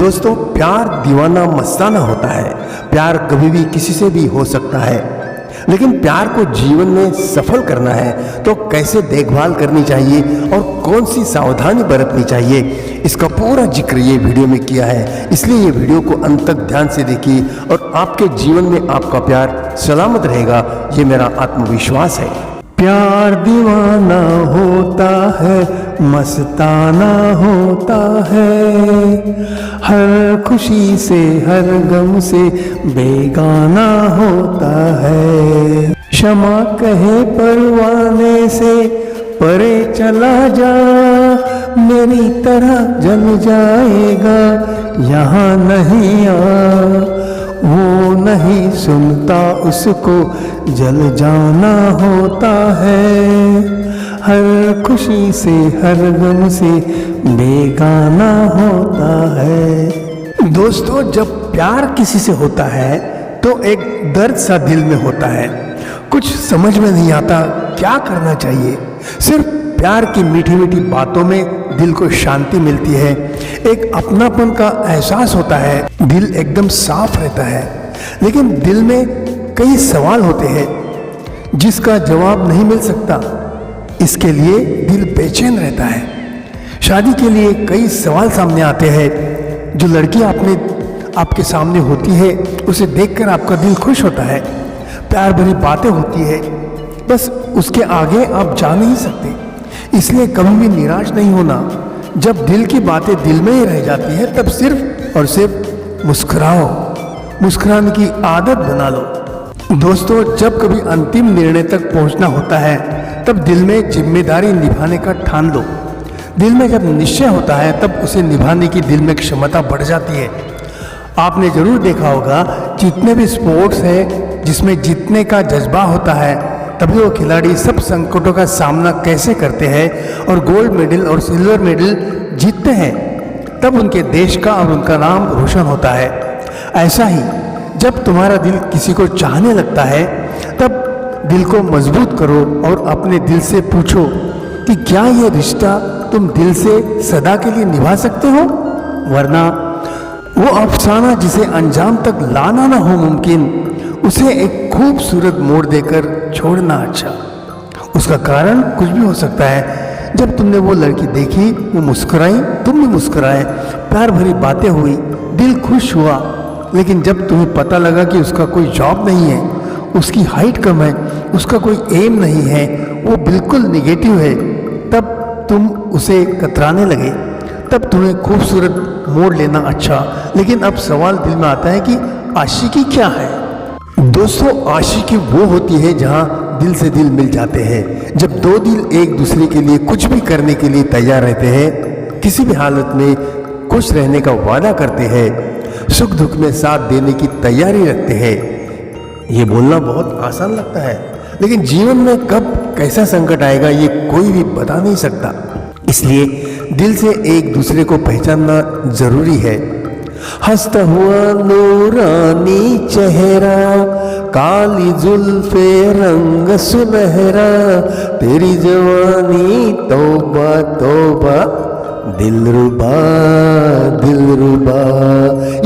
दोस्तों, प्यार दीवाना मस्ताना होता है। प्यार कभी भी किसी से भी हो सकता है, लेकिन प्यार को जीवन में सफल करना है तो कैसे देखभाल करनी चाहिए और कौन सी सावधानी बरतनी चाहिए, इसका पूरा जिक्र ये वीडियो में किया है। इसलिए ये वीडियो को अंत तक ध्यान से देखिए और आपके जीवन में आपका प्यार सलामत रहेगा, ये मेरा आत्मविश्वास है। प्यार दीवाना होता है, मस्ताना होता है, हर खुशी से हर गम से बेगाना होता है। क्षमा कहे परवाने से परे चला जा, मेरी तरह जल जाएगा यहाँ नहीं आ। वो नहीं सुनता उसको जल जाना होता है, हर खुशी से हर गम से बेगाना होता है। दोस्तों, जब प्यार किसी से होता है तो एक दर्द सा दिल में होता है, कुछ समझ में नहीं आता क्या करना चाहिए। सिर्फ प्यार की मीठी मीठी बातों में दिल को शांति मिलती है, एक अपनापन का एहसास होता है, दिल एकदम साफ रहता है। लेकिन दिल में कई सवाल होते हैं जिसका जवाब नहीं मिल सकता, इसके लिए दिल बेचैन रहता है। शादी के लिए कई सवाल सामने आते हैं। जो लड़की आपके सामने होती है उसे देखकर आपका दिल खुश होता है, प्यार भरी बातें होती है, बस उसके आगे आप जा नहीं सकते। इसलिए कभी भी निराश नहीं होना। जब दिल की बातें दिल में ही रह जाती है तब सिर्फ और सिर्फ मुस्कुराओ, मुस्कुराने की आदत बना लो। दोस्तों, जब कभी अंतिम निर्णय तक पहुंचना होता है तब दिल में जिम्मेदारी निभाने का ठान लो। दिल में जब निश्चय होता है तब उसे निभाने की दिल में क्षमता बढ़ जाती है। आपने जरूर देखा होगा, जितने भी स्पोर्ट्स है जिसमें जीतने का जज्बा होता है, तभी वो खिलाड़ी सब संकटों का सामना कैसे करते हैं और गोल्ड मेडल और सिल्वर मेडल जीतते हैं, तब उनके देश का और उनका नाम रोशन होता है। ऐसा ही जब तुम्हारा दिल किसी को चाहने लगता है तब दिल को मजबूत करो और अपने दिल से पूछो कि क्या ये रिश्ता तुम दिल से सदा के लिए निभा सकते हो, वरना वो अफसाना जिसे अंजाम तक लाना ना हो मुमकिन, उसे एक खूबसूरत मोड़ देकर छोड़ना अच्छा। उसका कारण कुछ भी हो सकता है। जब तुमने वो लड़की देखी, वो मुस्कुराई, तुम भी मुस्कुराए, प्यार भरी बातें हुई, दिल खुश हुआ, लेकिन जब तुम्हें पता लगा कि उसका कोई जॉब नहीं है, उसकी हाइट कम है, उसका कोई एम नहीं है, वो बिल्कुल निगेटिव है, तब तुम उसे कतराने लगे। तब तुम्हें खूबसूरत मोड़ लेना अच्छा। लेकिन अब सवाल दिल में आता है कि आशिकी क्या है। दोस्तों, आशिकी वो होती है जहां दिल से दिल मिल जाते हैं, जब दो दिल एक दूसरे के लिए कुछ भी करने के लिए तैयार रहते हैं, किसी भी हालत में खुश रहने का वादा करते हैं, सुख दुख में साथ देने की तैयारी रखते हैं। ये बोलना बहुत आसान लगता है, लेकिन जीवन में कब कैसा संकट आएगा ये कोई भी बता नहीं सकता। इसलिए दिल से एक दूसरे को पहचानना जरूरी है। हंसता हुआ नूरानी चेहरा, काली जुल्फे रंग सुनहरा, तेरी जवानी तौबा तौबा, दिलरुबा दिलरुबा।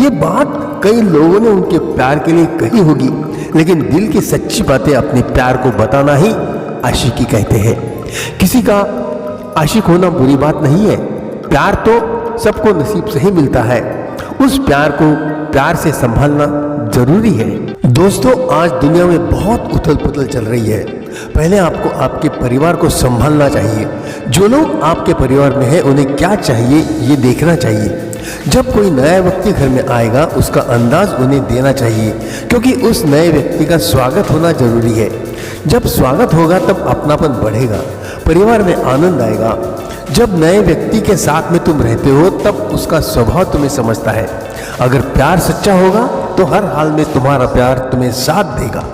ये बात कई लोगों ने उनके प्यार के लिए कही होगी, लेकिन दिल की सच्ची बातें अपने प्यार को बताना ही आशिकी कहते हैं। किसी का आशिक होना बुरी बात नहीं है, प्यार तो सबको नसीब से ही मिलता है, उस प्यार को प्यार से संभालना जरूरी है। दोस्तों, आज दुनिया में बहुत उथल पुथल चल रही है। पहले आपको आपके परिवार को संभालना चाहिए। जो लोग आपके परिवार में हैं उन्हें क्या चाहिए ये देखना चाहिए। जब कोई नया व्यक्ति घर में आएगा उसका अंदाज उन्हें देना चाहिए, क्योंकि उस नए व्यक्ति का स्वागत होना जरूरी है। जब स्वागत होगा तब अपनापन बढ़ेगा, परिवार में आनंद आएगा। जब नए व्यक्ति के साथ में तुम रहते हो तब उसका स्वभाव तुम्हें समझता है। अगर प्यार सच्चा होगा तो हर हाल में तुम्हारा प्यार तुम्हें साथ देगा।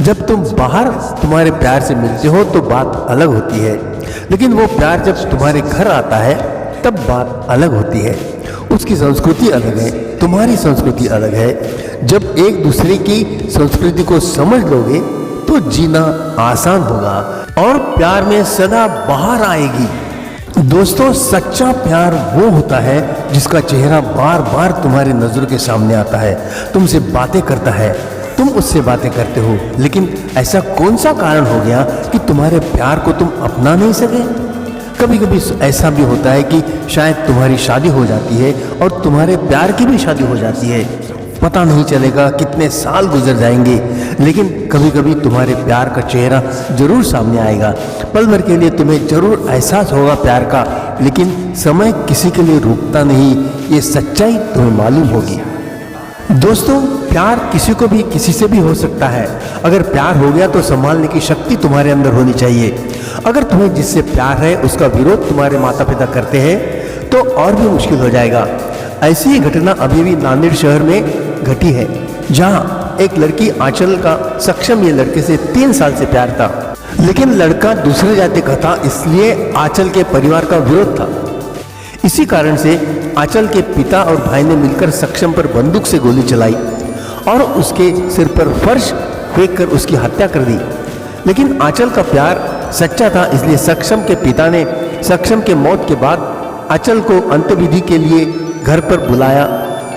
जब तुम बाहर तुम्हारे प्यार से मिलते हो तो बात अलग होती है, लेकिन वो प्यार जब तुम्हारे घर आता है तब बात अलग होती है। उसकी संस्कृति अलग है, तुम्हारी संस्कृति अलग है। जब एक दूसरे की संस्कृति को समझ लोगे तो जीना आसान होगा और प्यार में सदा बाहर आएगी। दोस्तों, सच्चा प्यार वो होता है जिसका चेहरा बार बार तुम्हारी नजरों के सामने आता है, तुमसे बातें करता है, तुम उससे बातें करते हो, लेकिन ऐसा कौन सा कारण हो गया कि तुम्हारे प्यार को तुम अपना नहीं सके। कभी कभी ऐसा भी होता है कि शायद तुम्हारी शादी हो जाती है और तुम्हारे प्यार की भी शादी हो जाती है, पता नहीं चलेगा कितने साल गुजर जाएंगे, लेकिन कभी कभी तुम्हारे प्यार का चेहरा जरूर सामने आएगा। पल भर के लिए तुम्हें जरूर एहसास होगा प्यार का, लेकिन समय किसी के लिए रुकता नहीं, ये सच्चाई तुम्हें मालूम होगी। दोस्तों, प्यार किसी को भी किसी से भी हो सकता है। अगर प्यार हो गया तो संभालने की शक्ति तुम्हारे अंदर होनी चाहिए। अगर तुम्हें जिससे प्यार है उसका विरोध तुम्हारे माता पिता करते हैं तो और भी मुश्किल हो जाएगा। ऐसी ही घटना अभी भी नांदेड़ शहर में घटी है, जहां एक लड़की आंचल का सक्षम ये लड़के से 3 साल से प्यार था, लेकिन लड़का दूसरे जाति का था, इसलिए आंचल के परिवार का विरोध था। इसी कारण से आंचल के पिता और भाई ने मिलकर सक्षम पर बंदूक से गोली चलाई और उसके सिर पर फर्श फेंक कर उसकी हत्या कर दी। लेकिन आंचल का प्यार सच्चा था, इसलिए सक्षम के पिता ने सक्षम के मौत के बाद आंचल को अंत्यविधि के लिए घर पर बुलाया।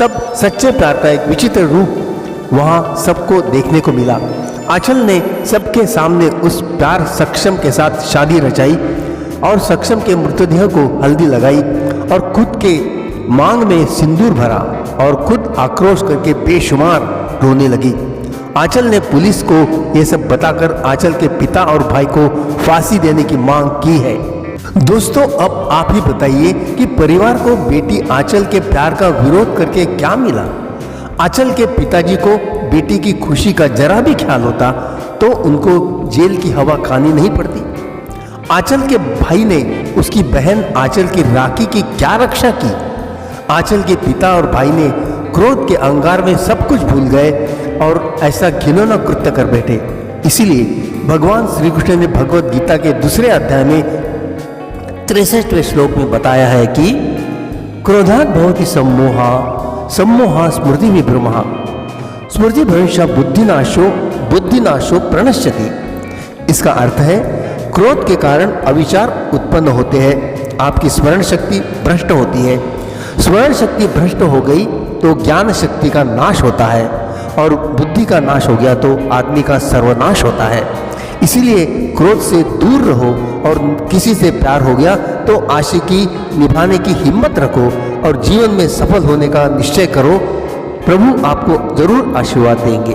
तब सच्चे प्यार का एक विचित्र रूप वहां सबको देखने को मिला। आंचल ने सबके सामने उस प्यार सक्षम के साथ शादी रचाई और सक्षम के मृतदेह को हल्दी लगाई और खुद के मांग में सिंदूर भरा और खुद आक्रोश करके बेशुमार रोने लगी। आंचल ने पुलिस को यह सब बताकर आंचल के पिता और भाई को फांसी देने की मांग की है। दोस्तों, अब आप ही बताइए कि परिवार को बेटी आंचल के प्यार का विरोध करके क्या मिला। आंचल के पिताजी को बेटी की खुशी का जरा भी ख्याल होता तो उनको जेल की हवा खानी नहीं पड़ती। आंचल के भाई ने उसकी बहन आंचल की राखी की क्या रक्षा की। आंचल के पिता और भाई ने क्रोध के अंगार में सब कुछ भूल गए और ऐसा घिनौना कृत्य कर बैठे। इसीलिए भगवान श्री कृष्ण ने भगवत गीता के दूसरे अध्याय में 63वें श्लोक में बताया है कि क्रोधात् भवति सम्मोहा, सम्मोहा स्मृति विभ्रमः, स्मृति भ्रंशः बुद्धिनाशो, बुद्धिनाशो प्रणश्यति। इसका अर्थ है क्रोध के कारण अविचार उत्पन्न होते हैं, आपकी स्मरण शक्ति भ्रष्ट होती है। स्मरण शक्ति भ्रष्ट हो गई तो ज्ञान शक्ति का नाश होता है और बुद्धि का नाश हो गया तो आदमी का सर्वनाश होता है। इसीलिए क्रोध से दूर रहो और किसी से प्यार हो गया तो आशिकी निभाने की हिम्मत रखो और जीवन में सफल होने का निश्चय करो। प्रभु आपको जरूर आशीर्वाद देंगे।